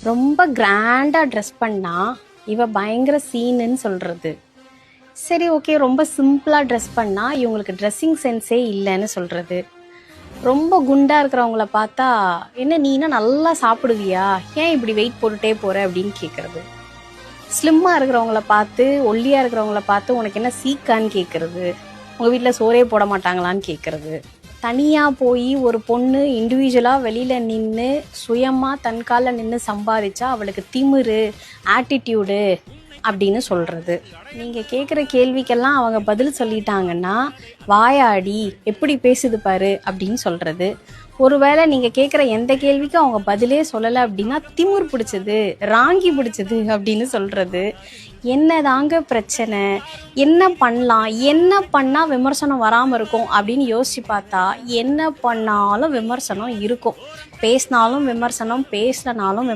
ரொம்ப கிராண்டா ட்ரெஸ் பண்ணா இவ பயங்கர சீனுன்னு சொல்றது. சரி ஓகே, ரொம்ப சிம்பிளா ட்ரெஸ் பண்ணா இவங்களுக்கு ட்ரெஸ்ஸிங் சென்ஸே இல்லைன்னு சொல்றது. ரொம்ப குண்டா இருக்கிறவங்கள பார்த்தா என்ன நீனா நல்லா சாப்பிடுவியா, ஏன் இப்படி வெயிட் போட்டுட்டே போற அப்படின்னு கேட்கறது. ஸ்லிம்மா இருக்கிறவங்கள பார்த்து ஒல்லியா இருக்கிறவங்கள பார்த்து உனக்கு என்ன சீக்கான்னு கேட்கறது. உங்க வீட்டில் சோறே போட மாட்டாங்களான்னு கேட்கறது. தனியாக போய் ஒரு பொண்ணு இண்டிவிஜுவலாக வெளியில் நின்று சுயமாக தன் காலில் நின்று சம்பாதிச்சா அவளுக்கு திமிரு, ஆட்டிடியூடு அப்படின்னு சொல்கிறது. நீங்கள் கேட்குற கேள்விக்கெல்லாம் அவங்க பதில் சொல்லிட்டாங்கன்னா வாயாடி எப்படி பேசுது பாரு அப்படின்னு சொல்கிறது. ஒருவேளை நீங்கள் கேட்குற எந்த கேள்விக்கும் அவங்க பதிலே சொல்லலை அப்படின்னா திமிர் பிடிச்சது, ராங்கி பிடிச்சது அப்படின்னு சொல்கிறது. என்னதாங்க பிரச்சனை, என்ன பண்ணலாம், என்ன பண்ணால் விமர்சனம் வராமல் இருக்கும் அப்படின்னு யோசிச்சு பார்த்தா என்ன பண்ணாலும் விமர்சனம் இருக்கும். பேசினாலும் விமர்சனம், பேசலனாலும்